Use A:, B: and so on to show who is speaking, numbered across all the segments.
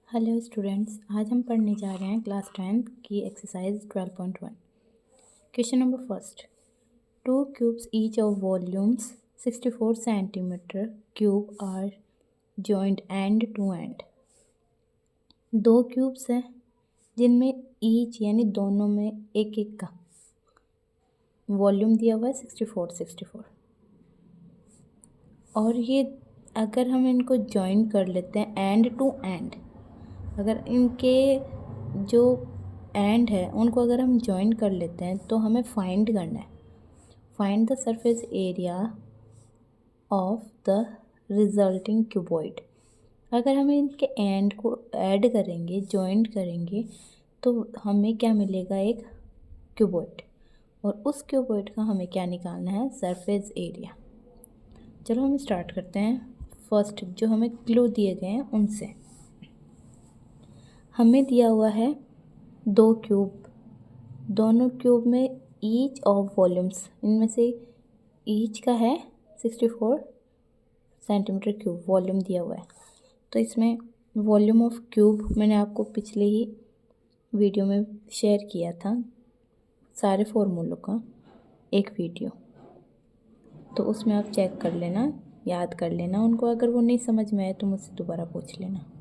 A: Hello students, आज हम पढ़ने जा रहे हैं क्लास 10th की exercise 12.1। Question number first, two cubes each of volumes 64 centimetre cube are joined end to end. दो क्यूब्स हैं जिनमें ईच यानी दोनों में एक एक का वॉल्यूम दिया हुआ है 64 और ये अगर हम इनको जॉइन कर लेते हैं एंड टू एंड, अगर इनके जो एंड है उनको अगर हम जॉइन कर लेते हैं तो हमें फाइंड करना है, find the surface area of the resulting cuboid. अगर हम इनके एंड को ऐड करेंगे, जॉइंट करेंगे, तो हमें क्या मिलेगा, एक क्यूबॉइड, और उस क्यूबॉइड का हमें क्या निकालना है, सरफेस एरिया। चलो हम स्टार्ट करते हैं। फर्स्ट जो हमें क्लू दिए गए हैं उनसे। हमें दिया हुआ है दो क्यूब, दोनों क्यूब में ईच ऑफ वॉल्यूम्स, इनमें से ईच का है 64 सेंटीमीटर क्यूब वॉल्यूम दिया हुआ है। तो इसमें वॉल्यूम ऑफ क्यूब मैंने आपको पिछले ही वीडियो में शेयर किया था, सारे फॉर्मूलों का एक वीडियो, तो उसमें आप चेक कर लेना, याद कर लेना उनको। अगर वो नहीं समझ में आए तो मुझसे दोबारा पूछ लेना।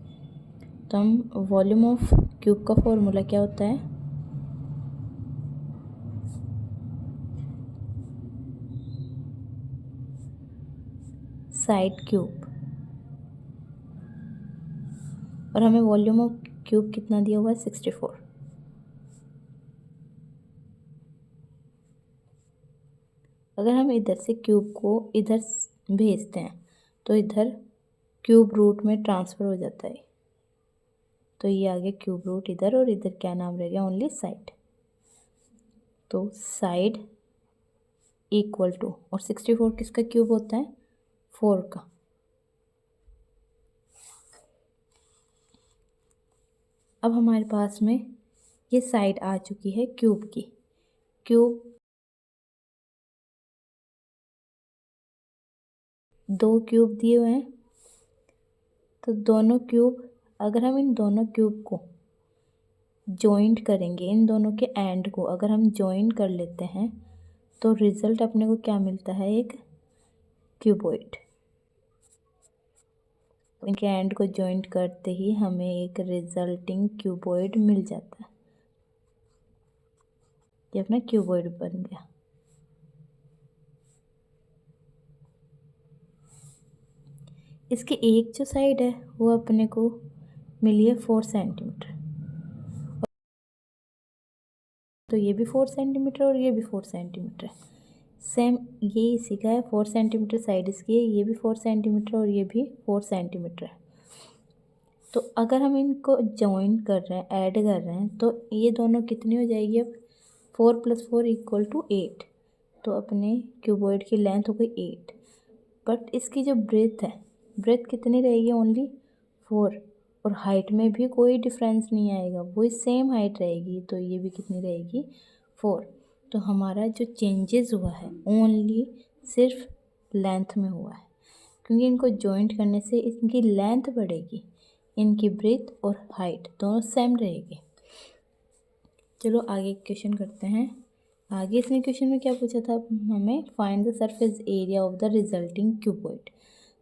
A: तो हम वॉल्यूम ऑफ क्यूब का फॉर्मूला क्या होता है, साइड क्यूब, और हमें वॉल्यूम ऑफ क्यूब कितना दिया हुआ है, 64। अगर हम इधर से क्यूब को इधर भेजते हैं तो इधर क्यूब रूट में ट्रांसफ़र हो जाता है, तो ये आ गया क्यूब रूट इधर, और इधर क्या नाम रह गया, ओनली साइड। तो साइड इक्वल टू, और 64 किसका क्यूब होता है, 4 का। अब हमारे पास में ये साइड आ चुकी है क्यूब की। क्यूब दो क्यूब दिए हुए हैं, तो दोनों क्यूब, अगर हम इन दोनों क्यूब को जॉइंट करेंगे, इन दोनों के एंड को अगर हम जॉइन कर लेते हैं तो रिज़ल्ट अपने को क्या मिलता है, एक क्यूबॉइड। इनके एंड को जॉइंट करते ही हमें एक रिजल्टिंग क्यूबॉइड मिल जाता है। ये अपना क्यूबॉइड बन गया। इसकी एक जो साइड है वो अपने को मिली है 4 सेंटीमीटर, तो ये भी 4 सेंटीमीटर और ये भी 4 सेंटीमीटर है। सेम ये इसी का है, 4 सेंटीमीटर साइड इसकी है, ये भी 4 सेंटीमीटर और ये भी 4 सेंटीमीटर है। तो अगर हम इनको जॉइन कर रहे हैं, ऐड कर रहे हैं, तो ये दोनों कितनी हो जाएगी, अब 4 + 4 = 8। तो अपने क्यूबॉइड की लेंथ हो गई 8, बट इसकी जो ब्रेथ है, ब्रेथ कितनी रहेगी, ओनली 4, और हाइट में भी कोई डिफरेंस नहीं आएगा, वही सेम हाइट रहेगी, तो ये भी कितनी रहेगी, 4। तो हमारा जो चेंजेस हुआ है ओनली सिर्फ लेंथ में हुआ है, क्योंकि इनको जॉइंट करने से इनकी लेंथ बढ़ेगी, इनकी ब्रेथ और हाइट दोनों सेम रहेगी। चलो आगे क्वेश्चन करते हैं। आगे इसने क्वेश्चन में क्या पूछा था, हमें find the surface area of the resulting cuboid.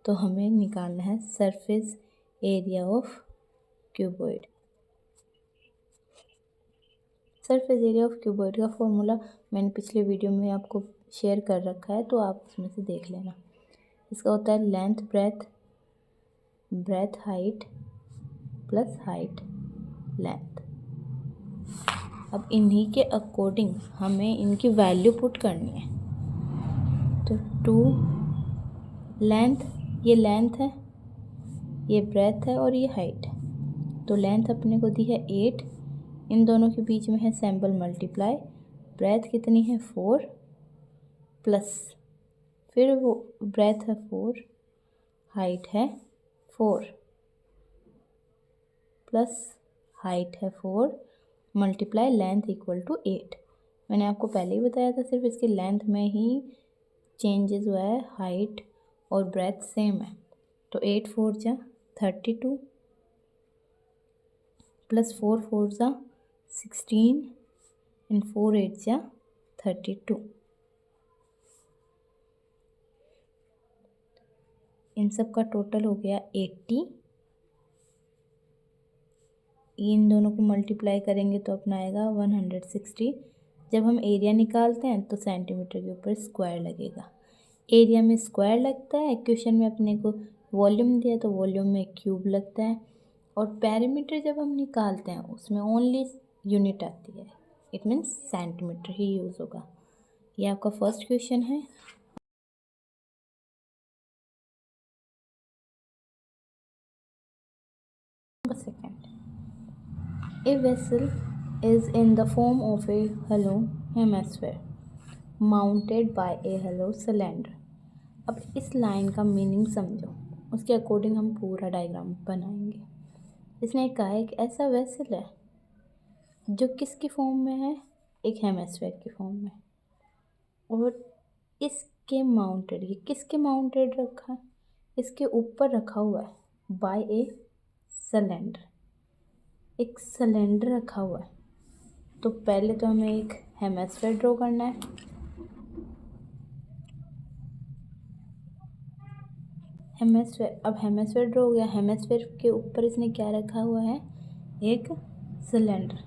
A: तो हमें निकालना है surface area of cuboid. Surface area of cuboid का फॉर्मूला मैंने पिछले वीडियो में आपको शेयर कर रखा है, तो आप उसमें से देख लेना। इसका होता है length breadth, breadth height plus height length. अब इन्हीं के अकॉर्डिंग हमें इनकी वैल्यू पुट करनी है। तो 2 लेंथ, ये लेंथ है, ये ब्रेथ है और ये हाइट है। तो लेंथ अपने को दी है 8, इन दोनों के बीच में है सिंबल मल्टीप्लाई। ब्रेथ कितनी है, 4 प्लस, फिर वो ब्रेथ है 4, हाइट है 4 प्लस हाइट है 4 मल्टीप्लाई लेंथ इक्वल टू 8। मैंने आपको पहले ही बताया था, सिर्फ इसकी लेंथ में ही चेंजेस हुआ है, हाइट और ब्रेथ सेम है। तो 8 × 4 = 32 प्लस 4 4 ज़ा 16 एंड 4 8 ज़ा 32। इन सब का टोटल हो गया 80। इन दोनों को मल्टीप्लाई करेंगे तो अपना आएगा 160। जब हम एरिया निकालते हैं तो सेंटीमीटर के ऊपर स्क्वायर लगेगा। एरिया में स्क्वायर लगता है, क्वेश्चन में अपने को वॉल्यूम दिया तो वॉल्यूम में क्यूब लगता है। और पेरीमीटर जब हम निकालते हैं उसमें ओनली यूनिट आती है, it means centimetre he use होगा। ये आपका फर्स्ट क्वेश्चन है। Second, a vessel is in the form of a hollow hemisphere mounted by a hollow cylinder। अब इस लाइन का मीनिंग समझो, उसके अकॉर्डिंग हम पूरा डायग्राम बनाएंगे। इसने कहा है कि ऐसा वेसल है जो किसकी फॉर्म में है, एक हेमिस्फीयर की फॉर्म में, और इसके माउंटेड, ये किसके माउंटेड रखा है, इसके ऊपर रखा हुआ है बाय ए सिलेंडर, एक सिलेंडर रखा हुआ है। तो पहले तो हमें एक हेमिस्फीयर ड्रॉ करना है। हेमिस्फीयर, अब हेमिस्फीयर ड्रॉ हो गया। हेमिस्फीयर के ऊपर इसने क्या रखा हुआ है, एक सिलेंडर।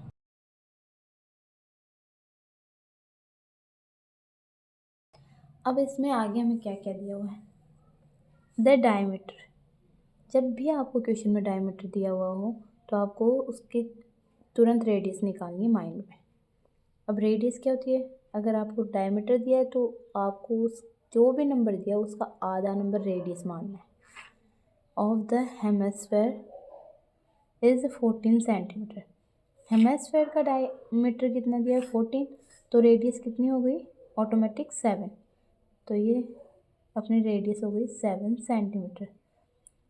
A: अब इसमें आगे हमें क्या क्या दिया हुआ है, द डायमीटर। जब भी आपको क्वेश्चन में डायमीटर दिया हुआ हो तो आपको उसके तुरंत रेडियस निकालनी है माइंड में। अब रेडियस क्या होती है, अगर आपको डायमीटर दिया है तो आपको उस जो भी नंबर दिया उसका आधा नंबर रेडियस मानना है। Of the hemisphere is 14 centimetre. Hemisphere का डायमीटर कितना दिया है, 14, तो रेडियस कितनी हो गई, ऑटोमेटिक 7। तो ये अपनी रेडियस हो गई 7 सेंटीमीटर।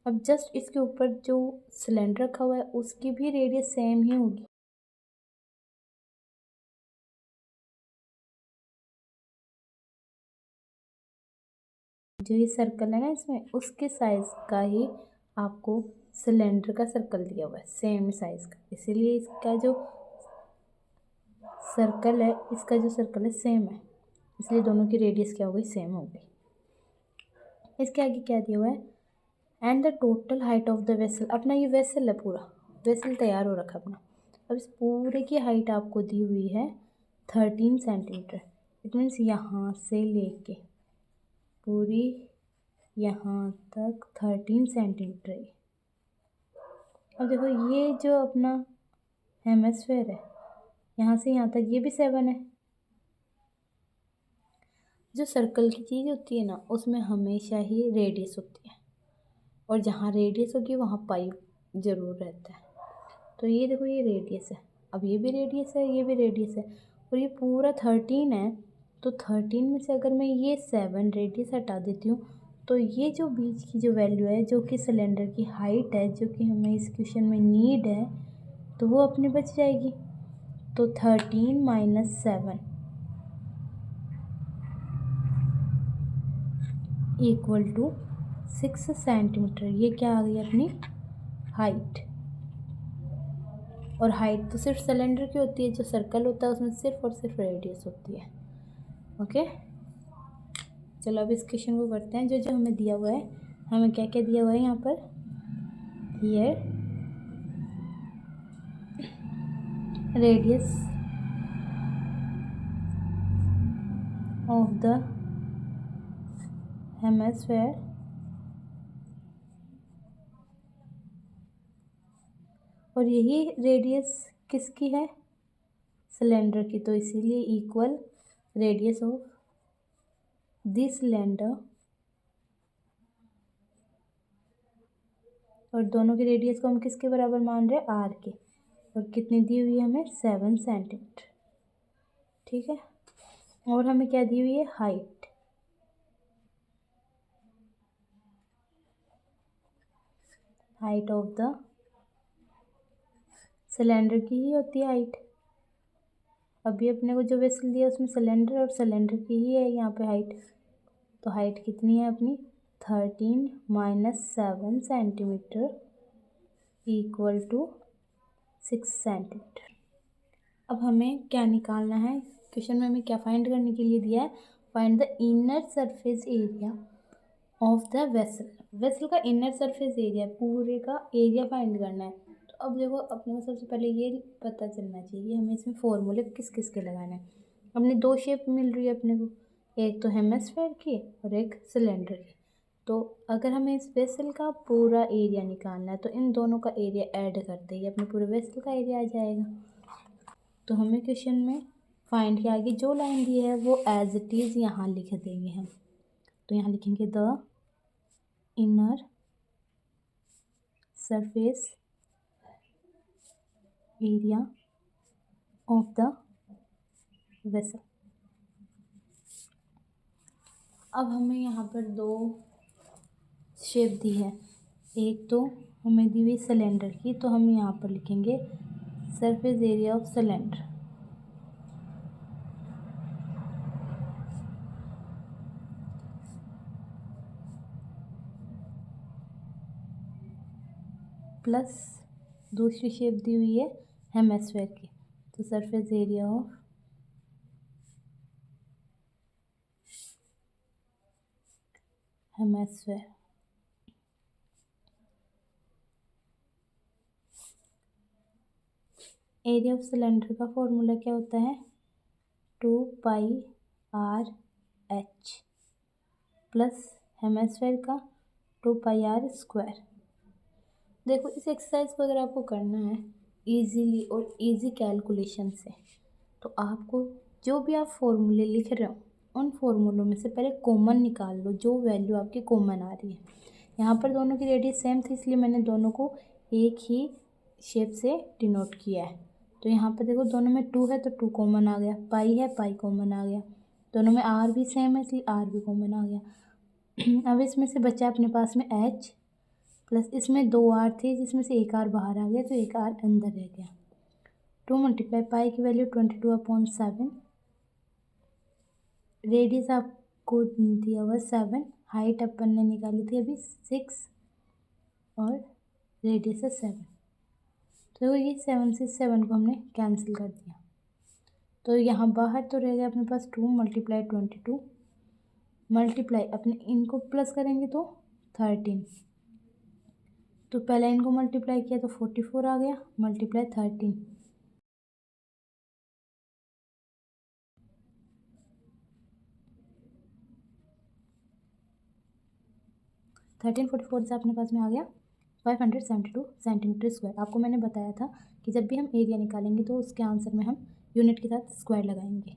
A: अब जस्ट इसके ऊपर जो सिलेंडर रखा हुआ है उसकी भी रेडियस सेम ही होगी। जो ये सर्कल है ना इसमें, उसके साइज का ही आपको सिलेंडर का सर्कल दिया हुआ है, सेम साइज का, इसीलिए इसका जो सर्कल है, इसका जो सर्कल है सेम है, इसलिए दोनों की रेडियस क्या हो गई, सेम हो गई। इसके आगे क्या दिया हुआ है, and the total height of the vessel. अपना ये वेसल है, पूरा वेसल तैयार हो रखा अपना। अब इस पूरे की हाइट आपको दी हुई है 13 सेंटीमीटर। इट मीन्स यहाँ से लेके पूरी यहाँ तक 13 सेंटीमीटर है। अब देखो ये जो अपना हेमिस्फीयर है, यहाँ से यहाँ तक ये भी 7 है। जो सर्कल की चीज़ होती है ना, उसमें हमेशा ही रेडियस होती है, और जहाँ रेडियस होगी वहाँ पाई ज़रूर रहता है। तो ये देखो ये रेडियस है, अब ये भी रेडियस है, ये भी रेडियस है, और ये पूरा 13 है। तो 13 में से अगर मैं ये 7 रेडियस हटा देती हूँ तो ये जो बीच की जो वैल्यू है, जो कि सिलेंडर की हाइट है, जो कि हमें इस क्वेश्चन में नीड है, तो वो अपनी बच जाएगी। तो 13 माइनस 7 इक्वल टू 6 सेंटीमीटर। ये क्या आ गई अपनी हाइट। और हाइट तो सिर्फ सिलेंडर की होती है, जो सर्कल होता है उसमें सिर्फ और सिर्फ रेडियस होती है। ओके, चलो अब इस क्वेश्चन को करते हैं। जो जो हमें दिया हुआ है, हमें क्या क्या दिया हुआ है यहाँ पर, here radius of the hemisphere और यही रेडियस किसकी है, सिलेंडर की, तो इसीलिए equal radius of this cylinder, और दोनों की रेडियस को हम किसके बराबर मान रहे हैं, आर के, और कितनी दी हुई है हमें, 7 सेंटीमीटर। ठीक है, और हमें क्या दी हुई है, height. Height of the cylinder की ही होती है हाइट। अभी अपने को जो वेसल दिया उसमें सिलेंडर और सिलेंडर की ही है यहाँ पे हाइट। तो हाइट कितनी है अपनी, 13 minus 7 centimetre equal to 6 centimetre. अब हमें क्या निकालना है, क्वेश्चन में हमें क्या फाइंड करने के लिए दिया है, find the inner surface area of the vessel. Vessel का इनर सरफेस एरिया, पूरे का एरिया फाइंड करना है। तो अब देखो अपने को सबसे पहले ये पता चलना चाहिए हमें इसमें फॉर्मूले किस किस के लगाने हैं। अपने दो शेप मिल रही है अपने को, एक तो हेमिस्फीयर की और एक सिलेंडर की। तो अगर हमें इस वेसल का पूरा एरिया निकालना है तो इन दोनों का एरिया ऐड करते ही अपने पूरे वेसल का एरिया आ जाएगा। तो हमें क्वेश्चन में फाइंड के आगे जो लाइन दी है वो एज इट इज़ यहाँ लिख देंगे हम। तो यहाँ लिखेंगे the inner surface area of the vessel. अब हमें यहाँ पर दो शेप दी है, एक तो हमें दी हुई सिलेंडर की, तो हम यहाँ पर लिखेंगे surface area of cylinder plus दूसरी शेप दी हुई है हेमिस्फीयर की, तो surface area of hemisphere. Area of cylinder का फॉर्मूला क्या होता है, 2πr/h प्लस हेमिस्फीयर का 2πr²। देखो इस एक्सरसाइज को अगर आपको करना है इजीली और इजी कैलकुलेशन से, तो आपको जो भी आप फॉर्मूले लिख रहे हो उन फॉर्मूलों में से पहले कॉमन निकाल लो, जो वैल्यू आपकी कॉमन आ रही है। यहाँ पर दोनों की रेडियस सेम थी इसलिए मैंने दोनों को एक ही शेप से डिनोट किया है। तो यहाँ पर देखो दोनों में 2 है तो 2 कॉमन आ गया, पाई है पाई कॉमन आ गया, दोनों में r भी सेम है इसलिए r भी कॉमन आ गया। अब इसमें से बचा अपने पास में h प्लस इसमें 2 r थे जिसमें से एक r बाहर आ गया तो एक r अंदर रह गया। 2 मल्टीप्लाई पाई की वैल्यू 22/7, रेडियस आपको दिया हुआ 7, हाइट अपन ने निकाली थी अभी 6 और रेडियस है 7। तो ये 7 से 7 को हमने कैंसिल कर दिया, तो यहाँ बाहर तो रह गया अपने पास 2 मल्टीप्लाई 22 मल्टीप्लाई अपने इनको प्लस करेंगे तो 13। तो पहले इनको मल्टीप्लाई किया तो 44 आ गया, मल्टीप्लाई 13 44 से अपने पास में आ गया 572 सेंटीमीटर स्क्वायर। आपको मैंने बताया था कि जब भी हम एरिया निकालेंगे तो उसके आंसर में हम यूनिट के साथ स्क्वायर लगाएंगे।